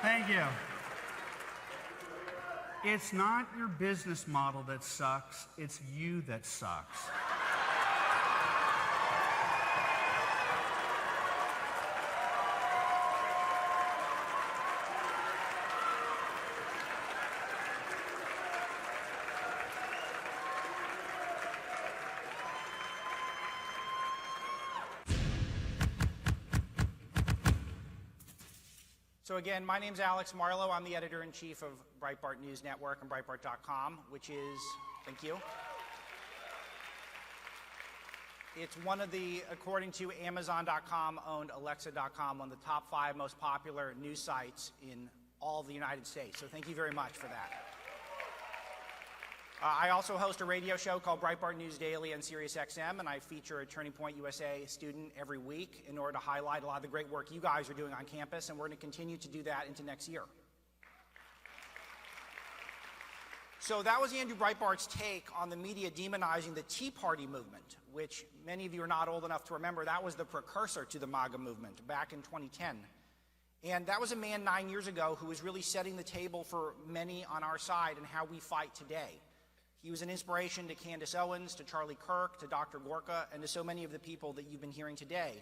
Thank you. It's not your business model that sucks, it's you that sucks. So again, my name's Alex Marlow. I'm the editor-in-chief of Breitbart News Network and Breitbart.com, which is, thank you, it's one of the, according to Amazon.com, owned Alexa.com, one of the top 5 most popular news sites in all of the United States. So thank you very much for that. I also host a radio show called Breitbart News Daily on SiriusXM, and I feature a Turning Point USA student every week in order to highlight a lot of the great work you guys are doing on campus, and we're going to continue to do that into next year. So that was Andrew Breitbart's take on the media demonizing the Tea Party movement, which many of you are not old enough to remember. That was the precursor to the MAGA movement back in 2010. And that was a man 9 years ago who was really setting the table for many on our side and how we fight today. He was an inspiration to Candace Owens, to Charlie Kirk, to Dr. Gorka, and to so many of the people that you've been hearing today.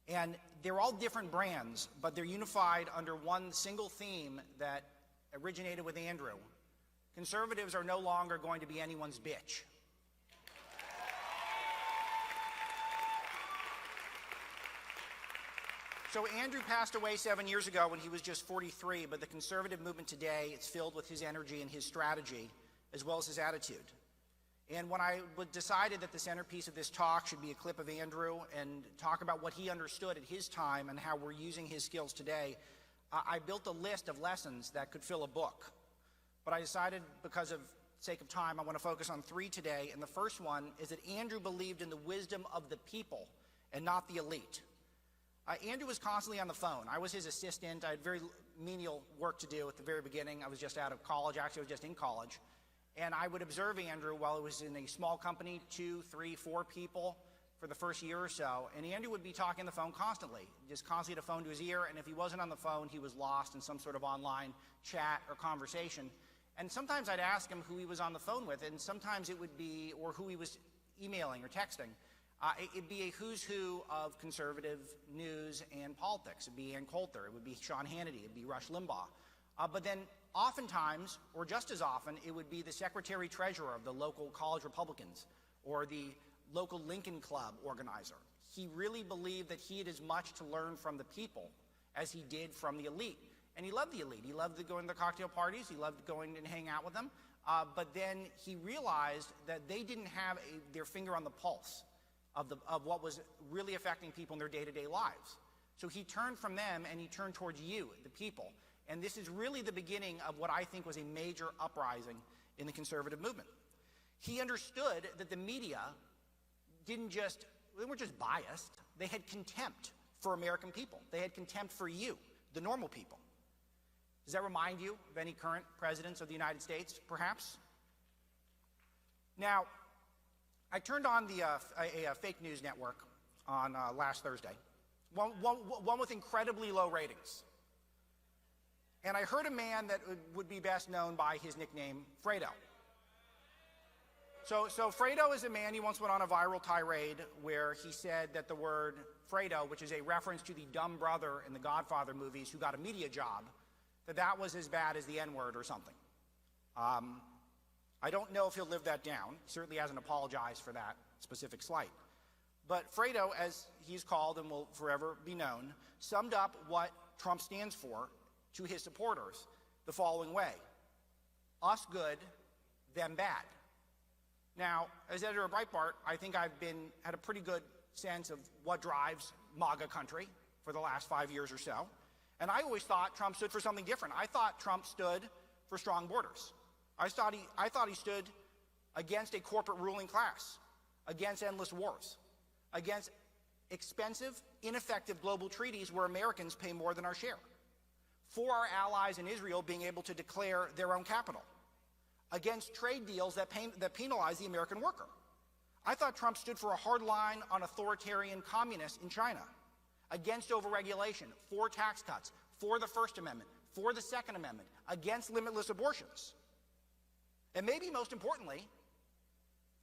And they're all different brands, but they're unified under one single theme that originated with Andrew. Conservatives are no longer going to be anyone's bitch. So Andrew passed away 7 years ago when he was just 43, but the conservative movement today is filled with his energy and his strategy, as well as his attitude. And when I decided that the centerpiece of this talk should be a clip of Andrew and talk about what he understood at his time and how we're using his skills today, I built a list of lessons that could fill a book. But I decided, because of sake of time, I want to focus on 3 today. And the first one is that Andrew believed in the wisdom of the people and not the elite. Andrew was constantly on the phone. I was his assistant. I had very menial work to do at the very beginning. I was just out of college. Actually, I was just in college. And I would observe Andrew while he was in a small company, 2, 3, 4 people for the first year or so. And Andrew would be talking on the phone constantly, just constantly had a phone to his ear. And if he wasn't on the phone, he was lost in some sort of online chat or conversation. And sometimes I'd ask him who he was on the phone with, and sometimes it would be, or who he was emailing or texting. It'd be a who's who of conservative news and politics. It'd be Ann Coulter. It would be Sean Hannity. It'd be Rush Limbaugh. But then oftentimes, or just as often, it would be the secretary-treasurer of the local college Republicans or the local Lincoln Club organizer. He really believed that he had as much to learn from the people as he did from the elite. And he loved the elite. He loved going to the cocktail parties. He loved going and hang out with them. But then he realized that they didn't have their finger on the pulse of what was really affecting people in their day-to-day lives. So he turned from them and he turned towards you, the people. And this is really the beginning of what I think was a major uprising in the conservative movement. He understood that the media they weren't just biased, they had contempt for American people. They had contempt for you, the normal people. Does that remind you of any current presidents of the United States, perhaps? Now, I turned on a fake news network on last Thursday, one with incredibly low ratings. And I heard a man that would be best known by his nickname, Fredo. So Fredo is a man, he once went on a viral tirade where he said that the word Fredo, which is a reference to the dumb brother in the Godfather movies who got a media job, that was as bad as the N-word or something. I don't know if he'll live that down. He certainly hasn't apologized for that specific slight. But Fredo, as he's called and will forever be known, summed up what Trump stands for to his supporters the following way: us good, them bad. Now, as editor of Breitbart, I think I've had a pretty good sense of what drives MAGA country for the last 5 years or so. And I always thought Trump stood for something different. I thought Trump stood for strong borders. I thought he stood against a corporate ruling class, against endless wars, against expensive, ineffective global treaties where Americans pay more than our share, for our allies in Israel being able to declare their own capital, against trade deals that penalize the American worker. I thought Trump stood for a hard line on authoritarian communists in China, against overregulation, for tax cuts, for the First Amendment, for the Second Amendment, against limitless abortions. And maybe most importantly,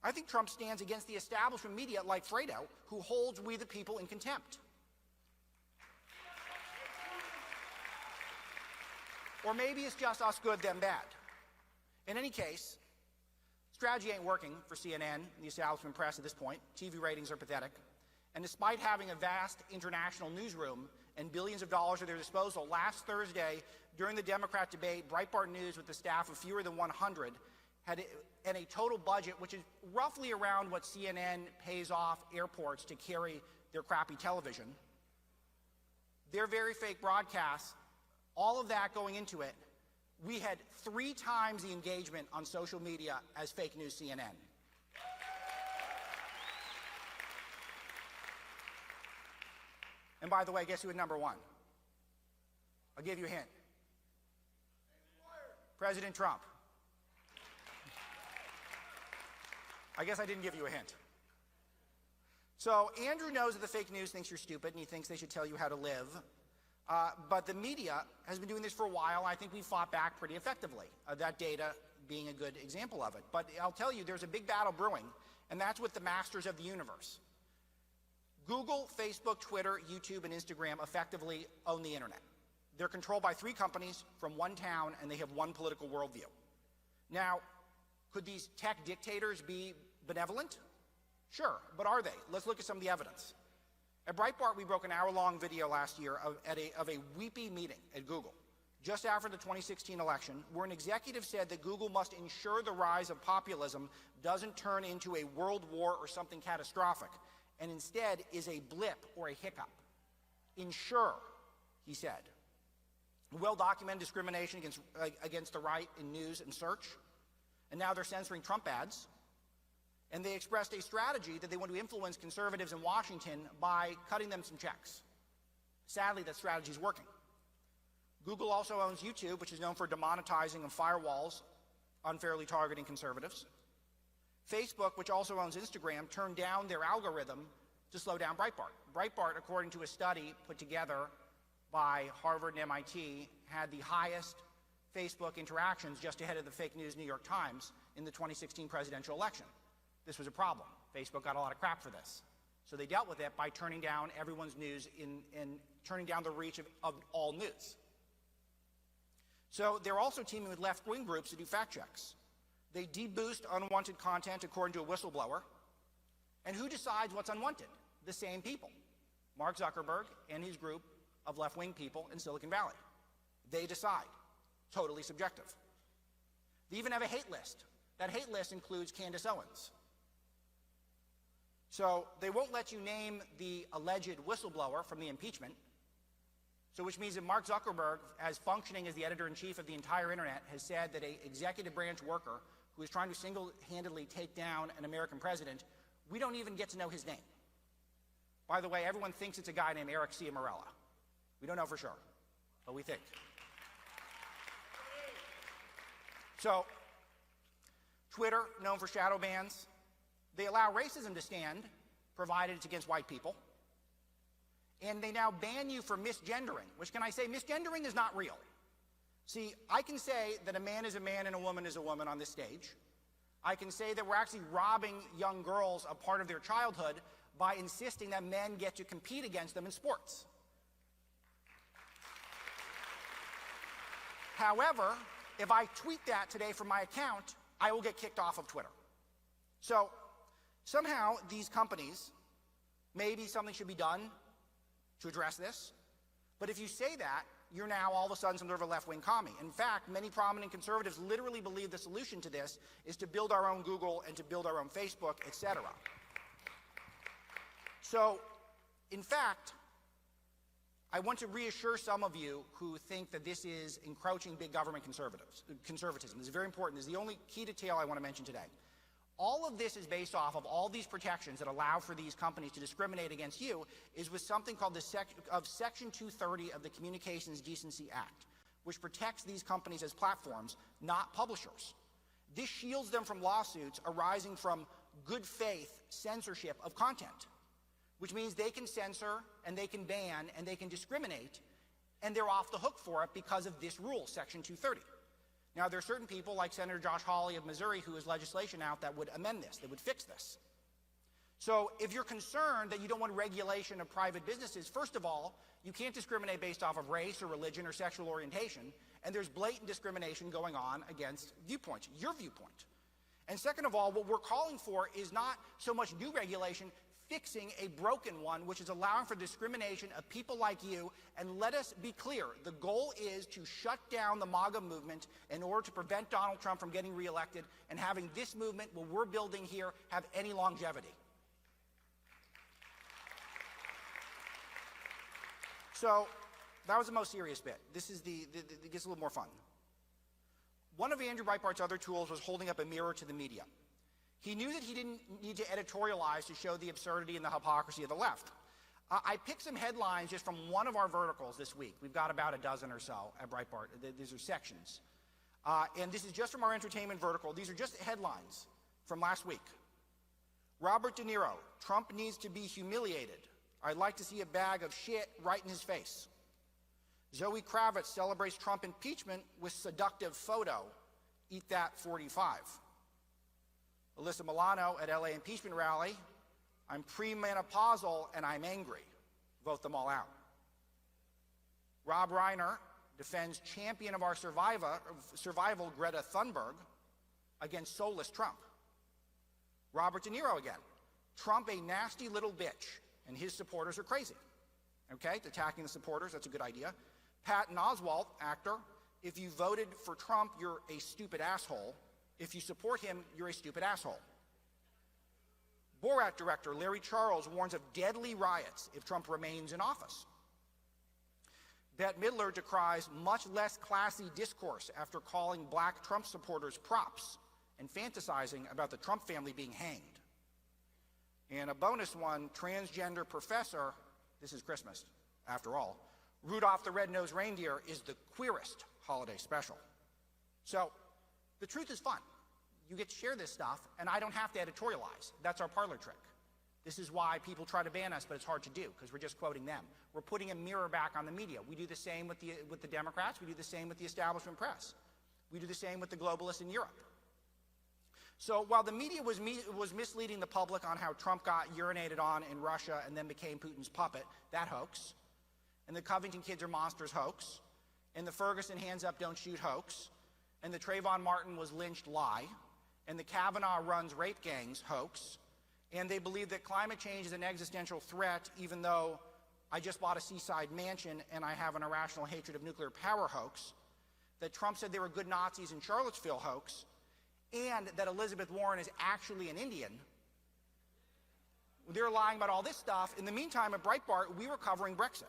I think Trump stands against the establishment media like Fredo, who holds we the people in contempt. Or maybe it's just us good, them bad. In any case, strategy ain't working for CNN and the establishment press at this point. TV ratings are pathetic. And despite having a vast international newsroom and billions of dollars at their disposal, last Thursday, during the Democrat debate, Breitbart News, with a staff of fewer than 100, had a total budget which is roughly around what CNN pays off airports to carry their crappy television. Their very fake broadcasts, all of that going into it, we had 3 times the engagement on social media as fake news CNN. And by the way, guess who had number 1? I'll give you a hint. President Trump. I guess I didn't give you a hint. So Andrew knows that the fake news thinks you're stupid and he thinks they should tell you how to live. But the media has been doing this for a while. I think we fought back pretty effectively, that data being a good example of it. But I'll tell you, there's a big battle brewing, and that's with the masters of the universe. Google, Facebook, Twitter, YouTube, and Instagram effectively own the internet. They're controlled by 3 companies from one town, and they have one political worldview. Now, could these tech dictators be benevolent? Sure, but are they? Let's look at some of the evidence. At Breitbart, we broke an hour-long video last year of a weepy meeting at Google, just after the 2016 election, where an executive said that Google must ensure the rise of populism doesn't turn into a world war or something catastrophic, and instead is a blip or a hiccup. Ensure, he said. Well-documented discrimination against the right in news and search, and now they're censoring Trump ads. And they expressed a strategy that they want to influence conservatives in Washington by cutting them some checks. Sadly, that strategy is working. Google also owns YouTube, which is known for demonetizing and firewalls, unfairly targeting conservatives. Facebook, which also owns Instagram, turned down their algorithm to slow down Breitbart. Breitbart, according to a study put together by Harvard and MIT, had the highest Facebook interactions just ahead of the fake news New York Times in the 2016 presidential election. This was a problem. Facebook got a lot of crap for this. So they dealt with it by turning down everyone's news and turning down the reach of all news. So they're also teaming with left-wing groups to do fact checks. They deboost unwanted content according to a whistleblower. And who decides what's unwanted? The same people. Mark Zuckerberg and his group of left-wing people in Silicon Valley. They decide. Totally subjective. They even have a hate list. That hate list includes Candace Owens. So they won't let you name the alleged whistleblower from the impeachment. So which means that Mark Zuckerberg, as functioning as the editor-in-chief of the entire internet, has said that an executive branch worker who is trying to single-handedly take down an American president, we don't even get to know his name. By the way, everyone thinks it's a guy named Eric Ciamarella. We don't know for sure, but we think. So Twitter, known for shadow bans, they allow racism to stand, provided it's against white people. And they now ban you for misgendering, which, can I say, misgendering is not real. See, I can say that a man is a man and a woman is a woman on this stage. I can say that we're actually robbing young girls of part of their childhood by insisting that men get to compete against them in sports. However, if I tweet that today from my account, I will get kicked off of Twitter. So somehow these companies, maybe something should be done to address this. But if you say that, you're now all of a sudden some sort of a left-wing commie. In fact, many prominent conservatives literally believe the solution to this is to build our own Google and to build our own Facebook, etc. So, in fact, I want to reassure some of you who think that this is encroaching big government conservatism. This is very important. This is the only key detail I want to mention today. All of this is based off of all these protections that allow for these companies to discriminate against you is with something called Section 230 of the Communications Decency Act, which protects these companies as platforms, not publishers. This shields them from lawsuits arising from good faith censorship of content, which means they can censor and they can ban and they can discriminate and they're off the hook for it because of this rule, Section 230. Now, there are certain people like Senator Josh Hawley of Missouri who has legislation out that would amend this, that would fix this. So if you're concerned that you don't want regulation of private businesses, first of all, you can't discriminate based off of race or religion or sexual orientation, and there's blatant discrimination going on against viewpoints, your viewpoint. And second of all, what we're calling for is not so much new regulation, fixing a broken one, which is allowing for discrimination of people like you. And let us be clear, the goal is to shut down the MAGA movement in order to prevent Donald Trump from getting reelected and having this movement, what we're building here, have any longevity. So that was the most serious bit. This is it gets a little more fun. One of Andrew Breitbart's other tools was holding up a mirror to the media. He knew that he didn't need to editorialize to show the absurdity and the hypocrisy of the left. I picked some headlines just from one of our verticals this week. We've got about a dozen or so at Breitbart. These are sections. And this is just from our entertainment vertical. These are just headlines from last week. Robert De Niro, Trump needs to be humiliated. I'd like to see a bag of shit right in his face. Zoe Kravitz celebrates Trump impeachment with seductive photo. Eat that 45. Alyssa Milano at LA impeachment rally. I'm premenopausal and I'm angry. Vote them all out. Rob Reiner defends champion of our survival Greta Thunberg against soulless Trump. Robert De Niro again. Trump a nasty little bitch and his supporters are crazy. Okay, attacking the supporters, that's a good idea. Patton Oswalt, actor, if you voted for Trump, you're a stupid asshole. If you support him, you're a stupid asshole. Borat director Larry Charles warns of deadly riots if Trump remains in office. Bette Midler decries much less classy discourse after calling black Trump supporters props and fantasizing about the Trump family being hanged. And a bonus one, transgender professor, this is Christmas, after all, Rudolph the Red-Nosed Reindeer is the queerest holiday special. So, the truth is fun. You get to share this stuff, and I don't have to editorialize. That's our parlor trick. This is why people try to ban us, but it's hard to do, because we're just quoting them. We're putting a mirror back on the media. We do the same with the Democrats. We do the same with the establishment press. We do the same with the globalists in Europe. So while the media was misleading the public on how Trump got urinated on in Russia and then became Putin's puppet, that hoax, and the Covington kids are monsters hoax, and the Ferguson hands up don't shoot hoax, and the Trayvon Martin was lynched lie, and the Kavanaugh runs rape gangs hoax, and they believe that climate change is an existential threat even though I just bought a seaside mansion and I have an irrational hatred of nuclear power hoax, that Trump said they were good Nazis in Charlottesville hoax, and that Elizabeth Warren is actually an Indian. They're lying about all this stuff. In the meantime, at Breitbart, we were covering Brexit.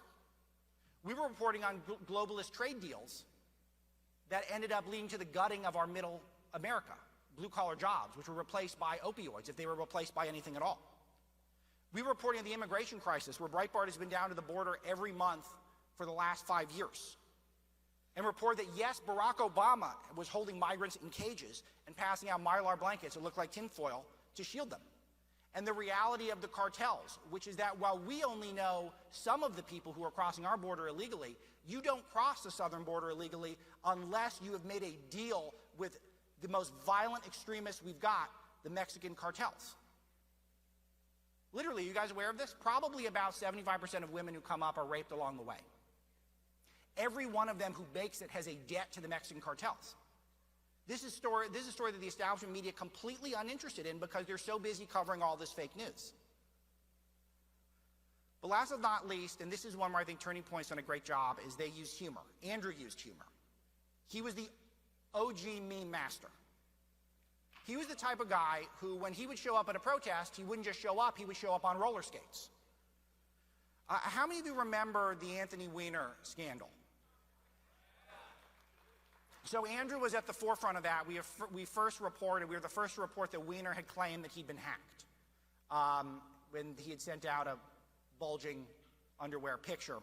We were reporting on globalist trade deals that ended up leading to the gutting of our middle America, blue-collar jobs, which were replaced by opioids, if they were replaced by anything at all. We were reporting on the immigration crisis, where Breitbart has been down to the border every month for the last 5 years, and report that, yes, Barack Obama was holding migrants in cages and passing out Mylar blankets that looked like tinfoil to shield them. And the reality of the cartels, which is that while we only know some of the people who are crossing our border illegally, you don't cross the southern border illegally unless you have made a deal with the most violent extremists we've got, the Mexican cartels. Literally, you guys aware of this? Probably about 75% of women who come up are raped along the way. Every one of them who makes it has a debt to the Mexican cartels. This is a story that the establishment media completely uninterested in because they're so busy covering all this fake news. But last but not least, and this is one where I think Turning Point's done a great job, is they use humor. Andrew used humor. He was the OG meme master. He was the type of guy who, when he would show up at a protest, he wouldn't just show up, he would show up on roller skates. How many of you remember the Anthony Weiner scandal? So Andrew was at the forefront of that. We were the first to report that Weiner had claimed that he'd been hacked when he had sent out a bulging underwear picture.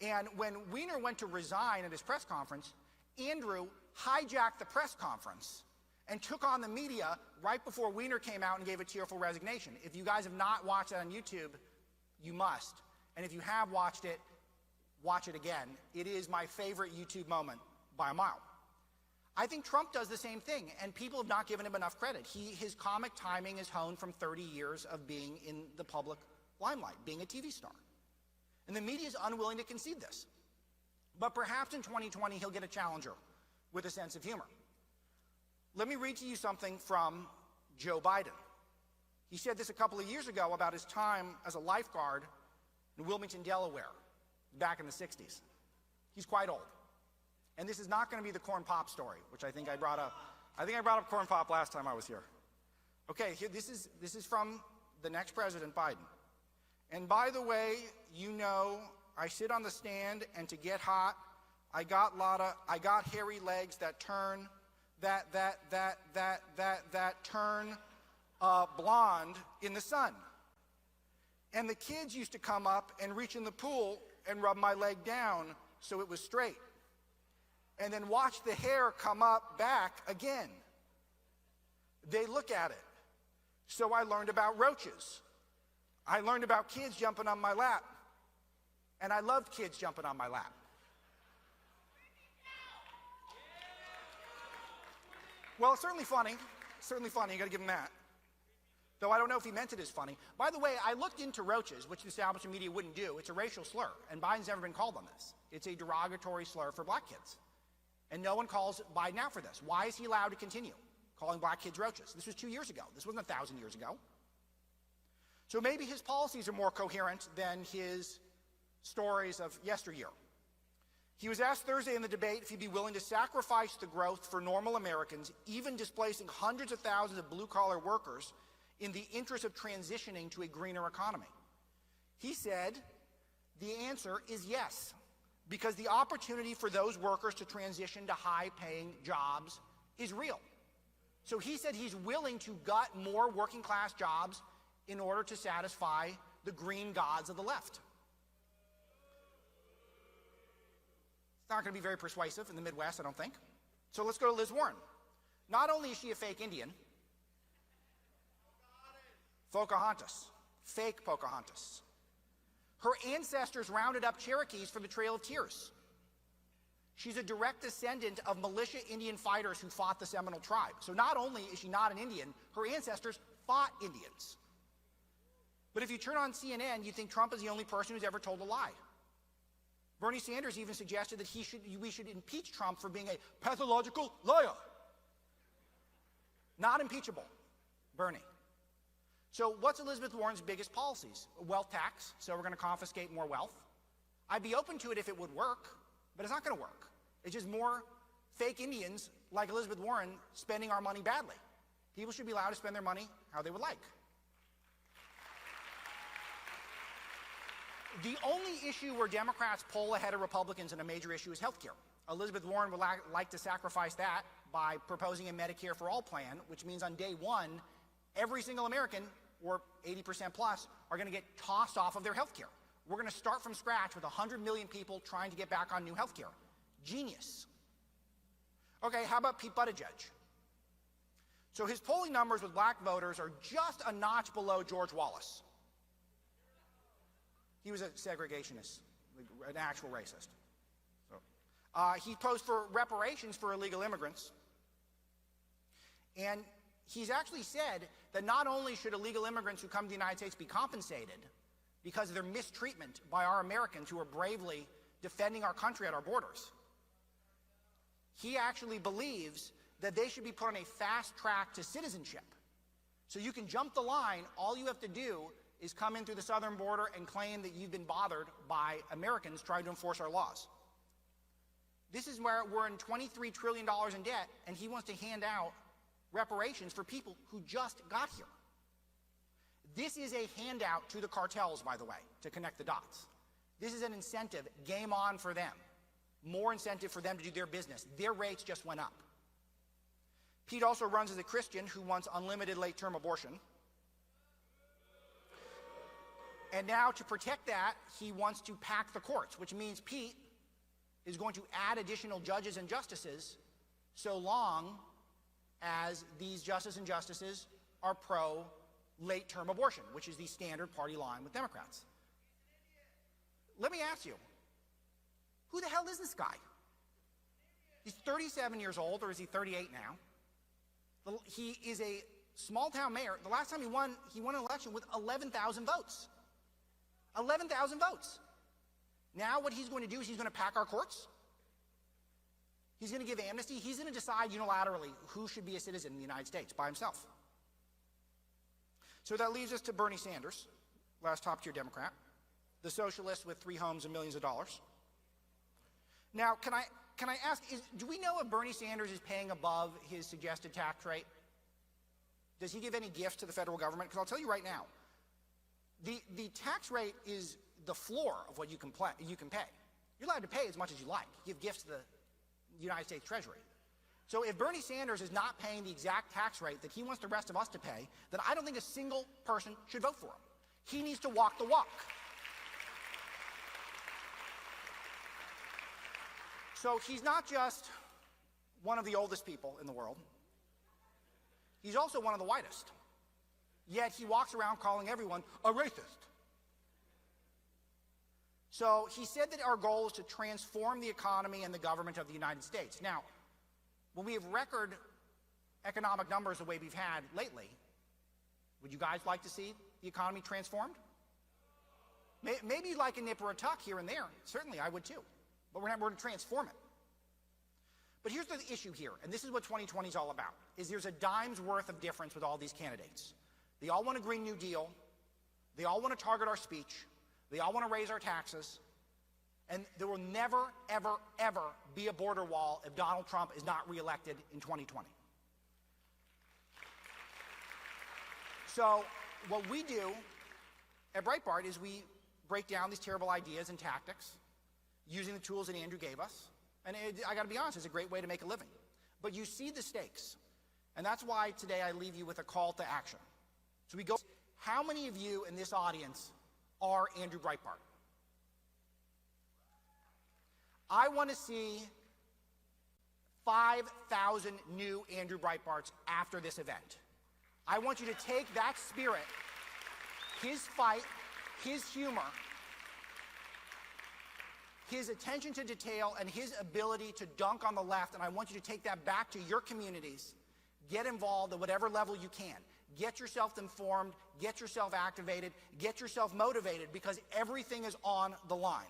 And when Weiner went to resign at his press conference, Andrew hijacked the press conference and took on the media right before Weiner came out and gave a tearful resignation. If you guys have not watched that on YouTube, you must. And if you have watched it, watch it again. It is my favorite YouTube moment by a mile. I think Trump does the same thing, and people have not given him enough credit. His comic timing is honed from 30 years of being in the public limelight, being a TV star. And the media is unwilling to concede this. But perhaps in 2020, he'll get a challenger with a sense of humor. Let me read to you something from Joe Biden. He said this a couple of years ago about his time as a lifeguard in Wilmington, Delaware, back in the 60s. He's quite old. And this is not going to be the corn pop story, which I think I brought up. I think I brought up corn pop last time I was here. Okay, here, this is from the next president, Biden. And by the way, you know, I sit on the stand, and to get hot, I got hairy legs that turn, turn blonde in the sun. And the kids used to come up and reach in the pool and rub my leg down so it was straight. And then watch the hair come up back again. They look at it. So I learned about roaches. I learned about kids jumping on my lap. And I loved kids jumping on my lap. Well, it's certainly funny. Certainly funny. You got to give him that. Though I don't know if he meant it as funny. By the way, I looked into roaches, which the establishment media wouldn't do. It's a racial slur, and Biden's never been called on this. It's a derogatory slur for black kids. And no one calls Biden out for this. Why is he allowed to continue calling black kids roaches? This was 2 years ago. This wasn't 1,000 years ago. So maybe his policies are more coherent than his stories of yesteryear. He was asked Thursday in the debate if he'd be willing to sacrifice the growth for normal Americans, even displacing hundreds of thousands of blue-collar workers in the interest of transitioning to a greener economy. He said the answer is yes, because the opportunity for those workers to transition to high-paying jobs is real. So he said he's willing to gut more working-class jobs in order to satisfy the green gods of the left. It's not going to be very persuasive in the Midwest, I don't think. So let's go to Liz Warren. Not only is she a fake Indian, Pocahontas, fake Pocahontas. Her ancestors rounded up Cherokees for the Trail of Tears. She's a direct descendant of militia Indian fighters who fought the Seminole tribe. So not only is she not an Indian, her ancestors fought Indians. But if you turn on CNN, you think Trump is the only person who's ever told a lie. Bernie Sanders even suggested that we should impeach Trump for being a pathological liar. Not impeachable, Bernie. So what's Elizabeth Warren's biggest policies? A wealth tax, so we're going to confiscate more wealth. I'd be open to it if it would work, but it's not going to work. It's just more fake Indians like Elizabeth Warren spending our money badly. People should be allowed to spend their money how they would like. The only issue where Democrats poll ahead of Republicans in a major issue is health care. Elizabeth Warren would like to sacrifice that by proposing a Medicare for All plan, which means on day one, every single American, or 80% plus, are going to get tossed off of their health care. We're going to start from scratch with 100 million people trying to get back on new health care. Genius. Okay, how about Pete Buttigieg? So his polling numbers with black voters are just a notch below George Wallace. He was a segregationist, an actual racist. He posed for reparations for illegal immigrants. And he's actually said that not only should illegal immigrants who come to the United States be compensated because of their mistreatment by our Americans who are bravely defending our country at our borders, he actually believes that they should be put on a fast track to citizenship. So you can jump the line, all you have to do is come in through the southern border and claim that you've been bothered by Americans trying to enforce our laws. This is where we're in $23 trillion in debt, and he wants to hand out reparations for people who just got here. This is a handout to the cartels, by the way, to connect the dots. This is an incentive, game on for them. More incentive for them to do their business. Their rates just went up. Pete also runs as a Christian who wants unlimited late-term abortion. And now, to protect that, he wants to pack the courts, which means Pete is going to add additional judges and justices so long as these justices and justices are pro-late-term abortion, which is the standard party line with Democrats. Let me ask you, Who the hell is this guy? He's 37 years old, or is he 38 now? He is a small-town mayor. The last time he won an election with 11,000 votes. 11,000 votes. Now what he's going to do is he's going to pack our courts. He's going to give amnesty. He's going to decide unilaterally who should be a citizen in the United States by himself. So that leaves us to Bernie Sanders, last top-tier Democrat, the socialist with 3 homes and millions of dollars. Now, can I ask, do we know if Bernie Sanders is paying above his suggested tax rate? Does he give any gifts to the federal government? Because I'll tell you right now, the tax rate is the floor of what you can pay. You're allowed to pay as much as you like. Give gifts to the United States Treasury. So if Bernie Sanders is not paying the exact tax rate that he wants the rest of us to pay, then I don't think a single person should vote for him. He needs to walk the walk. So he's not just one of the oldest people in the world. He's also one of the whitest. Yet he walks around calling everyone a racist. So he said that our goal is to transform the economy and the government of the United States. Now, when we have record economic numbers the way we've had lately, would you guys like to see the economy transformed? Maybe like a nip or a tuck here and there. Certainly, I would too. But we're going to transform it. But here's the issue here, and this is what 2020 is all about, is there's a dime's worth of difference with all these candidates. They all want a Green New Deal. They all want to target our speech. They all want to raise our taxes. And there will never, ever, ever be a border wall if Donald Trump is not reelected in 2020. So what we do at Breitbart is we break down these terrible ideas and tactics using the tools that Andrew gave us. And I got to be honest, it's a great way to make a living. But you see the stakes. And that's why today I leave you with a call to action. So we go, how many of you in this audience are Andrew Breitbart? I want to see 5,000 new Andrew Breitbarts after this event. I want you to take that spirit, his fight, his humor, his attention to detail, and his ability to dunk on the left, and I want you to take that back to your communities. Get involved at whatever level you can. Get yourself informed, get yourself activated, get yourself motivated, because everything is on the line.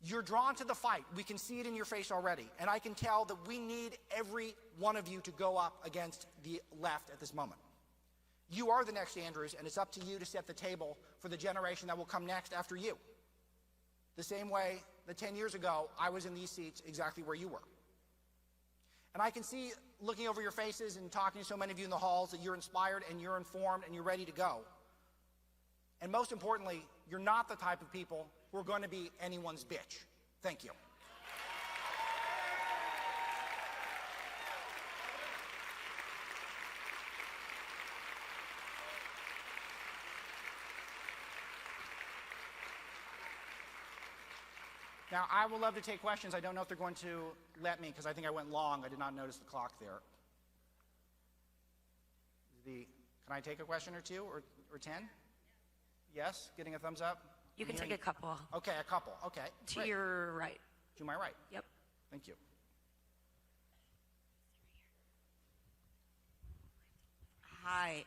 You're drawn to the fight. We can see it in your face already. And I can tell that we need every one of you to go up against the left at this moment. You are the next Andrews, and it's up to you to set the table for the generation that will come next after you. The same way that 10 years ago, I was in these seats exactly where you were. And I can see, looking over your faces and talking to so many of you in the halls, that you're inspired and you're informed and you're ready to go. And most importantly, you're not the type of people who are going to be anyone's bitch. Thank you. Now, I would love to take questions. I don't know if they're going to let me, because I think I went long. I did not notice the clock there. Can I take a question or two, or 10? Yes? Getting a thumbs up? You can take a couple. Okay, a couple. Okay. To great. your right. To my right. Yep. Thank you. Hi,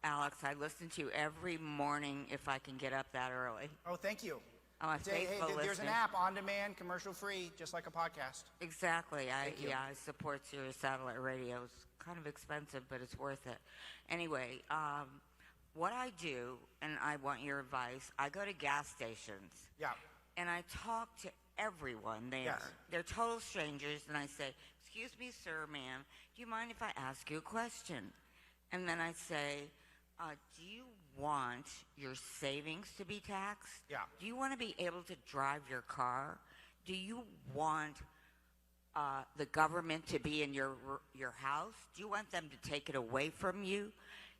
Alex. I listen to you every morning if I can get up that early. Oh, thank you. I'm a faithful listener. There's an app on demand, commercial free, just like a podcast. Exactly. I support your satellite radio. It's kind of expensive, but it's worth it. Anyway, what I do, and I want your advice, I go to gas stations. Yeah. And I talk to everyone there. Yes. They're total strangers, and I say, "Excuse me, sir, ma'am, do you mind if I ask you a question?" And then I say, do you want your savings to be taxed? Yeah. Do you want to be able to drive your car? Do you want the government to be in your house? Do you want them to take it away from you?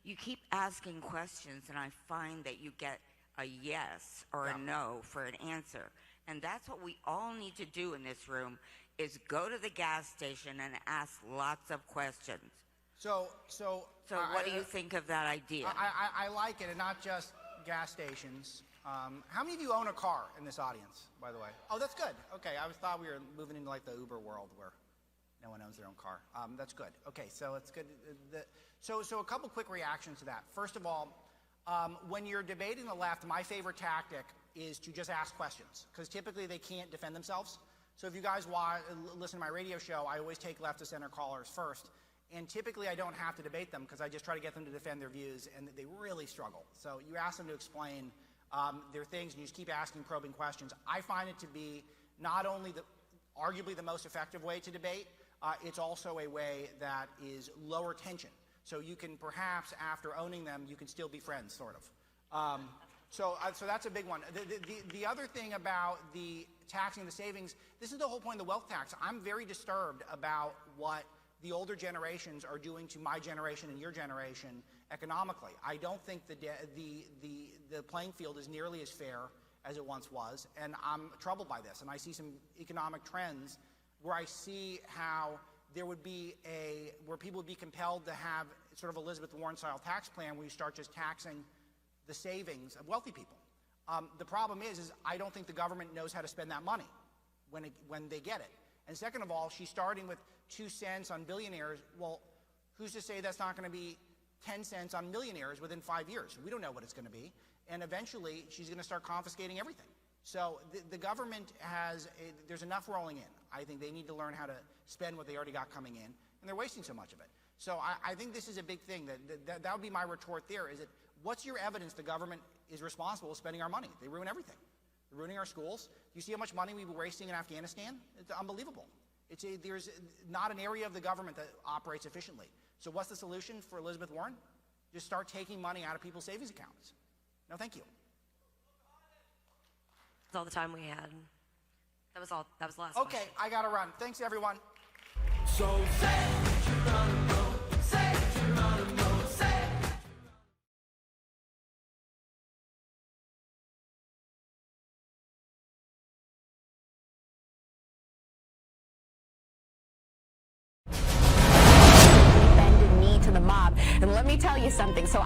You keep asking questions, and I find that you get a yes or a no for an answer. And that's what we all need to do in this room, is go to the gas station and ask lots of questions. So what do you think of that idea? I like it, and not just gas stations. How many of you own a car in this audience, by the way? Oh, that's good. Okay, I thought we were moving into like the Uber world where no one owns their own car. That's good. Okay, so it's good. So a couple quick reactions to that. First of all, when you're debating the left, my favorite tactic is to just ask questions, because typically they can't defend themselves. So if you guys listen to my radio show, I always take left to center callers first. And typically I don't have to debate them, because I just try to get them to defend their views, and they really struggle. So you ask them to explain their things, and you just keep asking probing questions. I find it to be not only arguably the most effective way to debate, it's also a way that is lower tension. So you can perhaps, after owning them, you can still be friends, sort of. So that's a big one. The other thing about the taxing the savings, this is the whole point of the wealth tax. I'm very disturbed about what the older generations are doing to my generation and your generation economically. I don't think the playing field is nearly as fair as it once was, and I'm troubled by this. And I see some economic trends where I see how there would be where people would be compelled to have sort of Elizabeth Warren-style tax plan where you start just taxing the savings of wealthy people. The problem is I don't think the government knows how to spend that money when they get it. And second of all, she's starting with 2 cents on billionaires. Well, who's to say that's not going to be 10 cents on millionaires within 5 years? We don't know what it's going to be. And eventually, she's going to start confiscating everything. So the government there's enough rolling in. I think they need to learn how to spend what they already got coming in, and they're wasting so much of it. So I think this is a big thing. That would be my retort there, is that what's your evidence the government is responsible for spending our money? They ruin everything. They're ruining our schools. You see how much money we were wasting in Afghanistan? It's unbelievable. There's not an area of the government that operates efficiently. So what's the solution for Elizabeth Warren? Just start taking money out of people's savings accounts. No, thank you. That's all the time we had. That was the last Okay, question. I gotta run. Thanks, everyone. So say what you're gonna know, say what you're gonna know, say. Bended knee to the mob. And let me tell you something. So